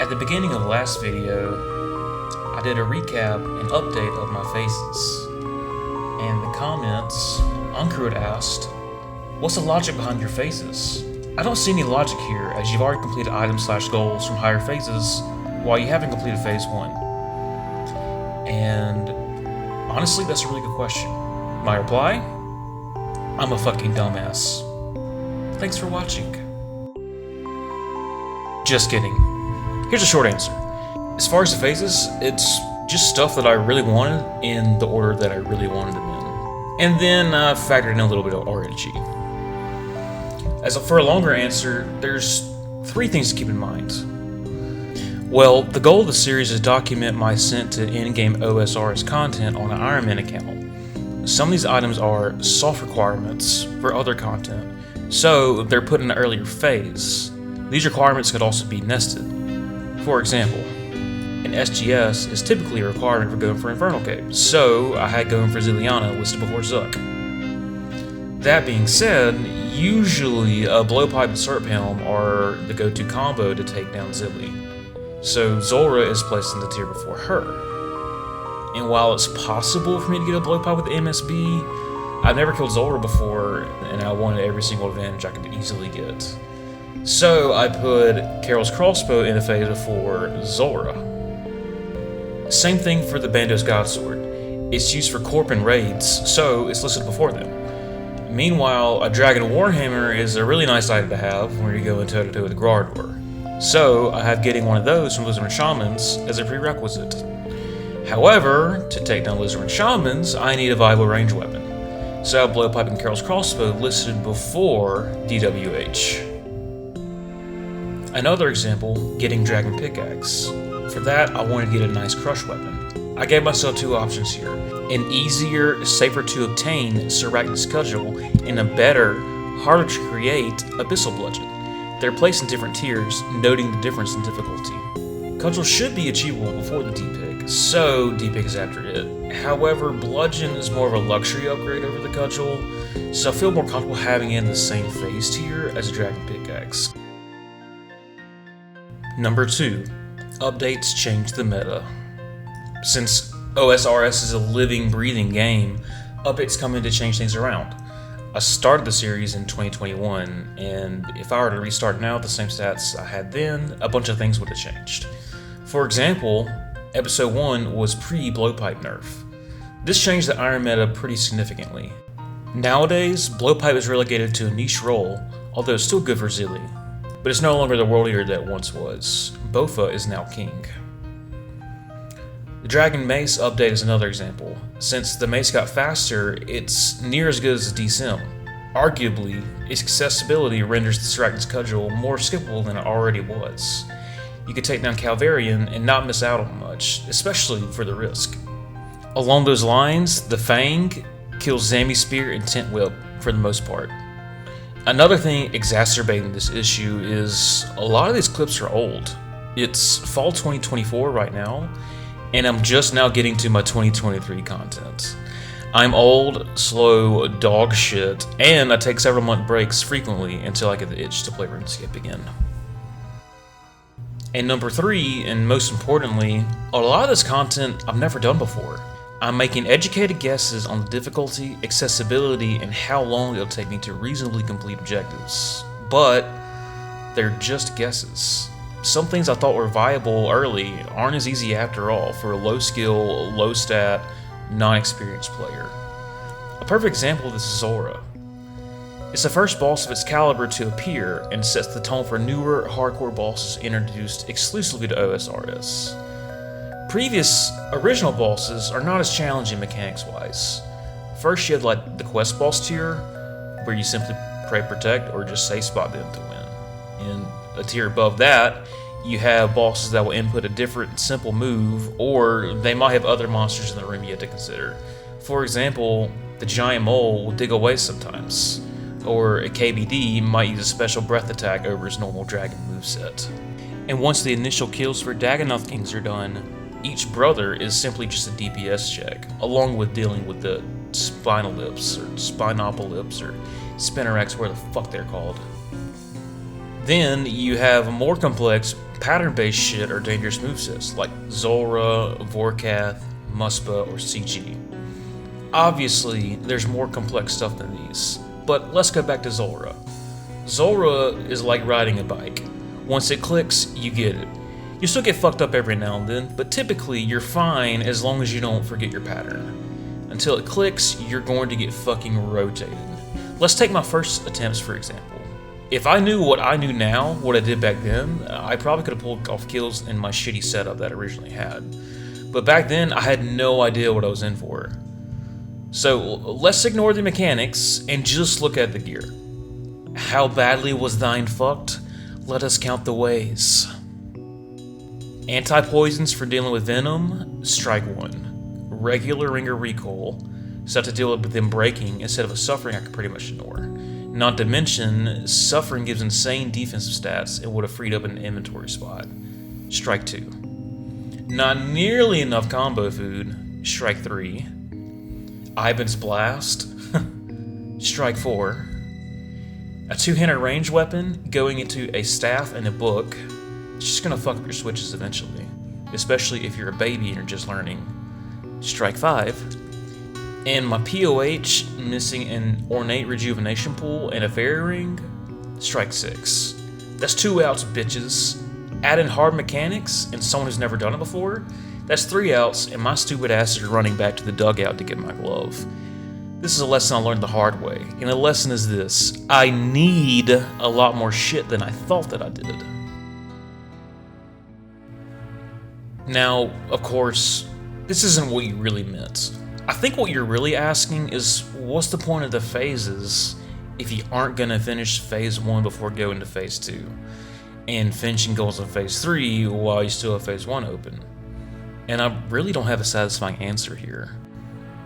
At the beginning of the last video, I did a recap and update of my faces. And in the comments, Uncruit asked, "What's the logic behind your faces?" I don't see any logic here, as you've already completed items/goals from higher phases, while you haven't completed phase 1. And honestly, that's a really good question. My reply? I'm a fucking dumbass. Thanks for watching. Just kidding. Here's a short answer. As far as the phases, it's just stuff that I really wanted in the order that I really wanted them in. And then I factored in a little bit of RNG. For a longer answer, there's 3 things to keep in mind. Well, the goal of the series is to document my ascent to in-game OSRS content on an Iron Man account. Some of these items are soft requirements for other content, so they're put in an earlier phase. These requirements could also be nested. For example, an SGS is typically a requirement for going for Infernal Cape, so I had going for Zilliana listed before Zuck. That being said, usually a Blowpipe and Serp Helm are the go-to combo to take down Zilly, so Zulrah is placed in the tier before her. And while it's possible for me to get a Blowpipe with MSB, I've never killed Zulrah before, and I wanted every single advantage I could easily get. So I put Carol's Crossbow in a phase before Zulrah. Same thing for the Bandos Godsword. It's used for Corp and raids, so it's listed before them. Meanwhile, a Dragon Warhammer is a really nice item to have when you're going toe-to-toe with Grardor. So I have getting one of those from Lizardman Shamans as a prerequisite. However, to take down Lizardman Shamans, I need a viable range weapon. So I have Blowpipe and Carol's Crossbow listed before DWH. Another example, getting Dragon Pickaxe. For that, I wanted to get a nice crush weapon. I gave myself 2 options here. An easier, safer to obtain Serachnus Cudgel, and a better, harder to create Abyssal Bludgeon. They're placed in different tiers, noting the difference in difficulty. Cudgel should be achievable before the D-Pig, so D-Pig is after it. However, Bludgeon is more of a luxury upgrade over the Cudgel, so I feel more comfortable having it in the same phase tier as a Dragon Pickaxe. Number 2. Updates change the meta. Since OSRS is a living, breathing game, updates come in to change things around. I started the series in 2021, and if I were to restart now with the same stats I had then, a bunch of things would have changed. For example, Episode 1 was pre-Blowpipe nerf. This changed the Iron meta pretty significantly. Nowadays, Blowpipe is relegated to a niche role, although it's still good for Zilly. But it's no longer the world eater that it once was. Bofa is now king. The Dragon Mace update is another example. Since the mace got faster, it's near as good as the D-Sim. Arguably, its accessibility renders the Serachnus Cudgel more skippable than it already was. You could take down Calvarian and not miss out on much, especially for the risk. Along those lines, the Fang kills Zami Spear and Tent Whip for the most part. Another thing exacerbating this issue is a lot of these clips are old. It's fall 2024 right now, and I'm just now getting to my 2023 content. I'm old, slow, dog shit, and I take several month breaks frequently until I get the itch to play RuneScape again. And number 3, and most importantly, a lot of this content I've never done before. I'm making educated guesses on the difficulty, accessibility, and how long it'll take me to reasonably complete objectives. But they're just guesses. Some things I thought were viable early aren't as easy after all for a low skill, low stat, non-experienced player. A perfect example of this is Zulrah. It's the first boss of its caliber to appear and sets the tone for newer, hardcore bosses introduced exclusively to OSRS. Previous, original bosses are not as challenging mechanics-wise. First you had like the quest boss tier, where you simply pray protect or just safe spot them to win. In a tier above that, you have bosses that will input a different simple move, or they might have other monsters in the room you have to consider. For example, the giant mole will dig away sometimes, or a KBD might use a special breath attack over his normal dragon moveset. And once the initial kills for Dagannoth Kings are done, each brother is simply just a DPS check, along with dealing with the Spinalips, or Spinopolips, or Spinnerax, where the fuck they're called. Then you have more complex pattern-based shit are dangerous movesets like Zulrah, Vorkath, Muspa, or CG. Obviously, there's more complex stuff than these, but let's go back to Zulrah. Zulrah is like riding a bike. Once it clicks, you get it. You still get fucked up every now and then, but typically you're fine as long as you don't forget your pattern. Until it clicks, you're going to get fucking rotated. Let's take my first attempts for example. If I knew what I knew now, what I did back then, I probably could have pulled off kills in my shitty setup that I originally had. But back then, I had no idea what I was in for. So let's ignore the mechanics and just look at the gear. How badly was thine fucked? Let us count the ways. Anti-poisons for dealing with venom, strike 1. Regular ringer recoil, so I have to deal with them breaking instead of a suffering I can pretty much ignore. Not to mention, suffering gives insane defensive stats and would have freed up an inventory spot. Strike 2. Not nearly enough combo food, strike 3. Ivan's Blast, strike 4. A two-handed ranged weapon going into a staff and a book, it's just gonna fuck up your switches eventually, especially if you're a baby and you're just learning. Strike 5. And my POH missing an ornate rejuvenation pool and a fairy ring, strike 6. That's 2 outs, bitches. Add in hard mechanics and someone who's never done it before, that's 3 outs and my stupid ass is running back to the dugout to get my glove. This is a lesson I learned the hard way, and the lesson is this: I need a lot more shit than I thought that I did. Now, of course, this isn't what you really meant. I think what you're really asking is, what's the point of the phases if you aren't gonna finish phase 1 before going to phase 2? And finishing goals in phase 3 while you still have phase 1 open? And I really don't have a satisfying answer here.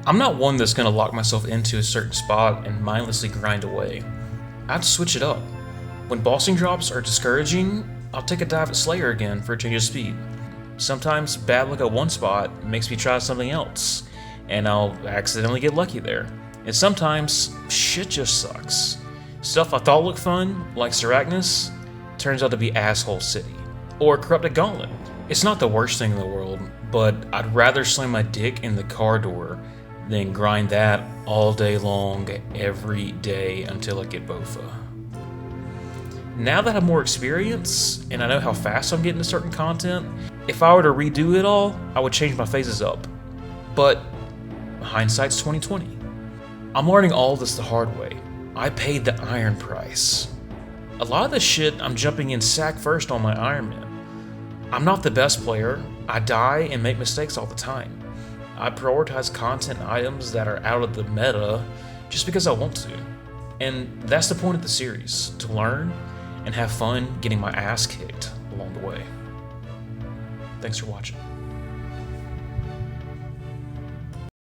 I'm not one that's gonna lock myself into a certain spot and mindlessly grind away. I have to switch it up. When bossing drops are discouraging, I'll take a dive at Slayer again for a change of speed. Sometimes bad luck at one spot makes me try something else, and I'll accidentally get lucky there. And sometimes, shit just sucks. Stuff I thought looked fun, like Seracnus, turns out to be Asshole City. Or Corrupted Gauntlet. It's not the worst thing in the world, but I'd rather slam my dick in the car door than grind that all day long, every day, until I get Bofa. Now that I have more experience, and I know how fast I'm getting to certain content, if I were to redo it all, I would change my phases up. But hindsight's 2020. I'm learning all this the hard way. I paid the iron price. A lot of this shit I'm jumping in sack first on my Iron Man. I'm not the best player. I die and make mistakes all the time. I prioritize content and items that are out of the meta just because I want to. And that's the point of the series, to learn and have fun getting my ass kicked along the way. Thanks for watching.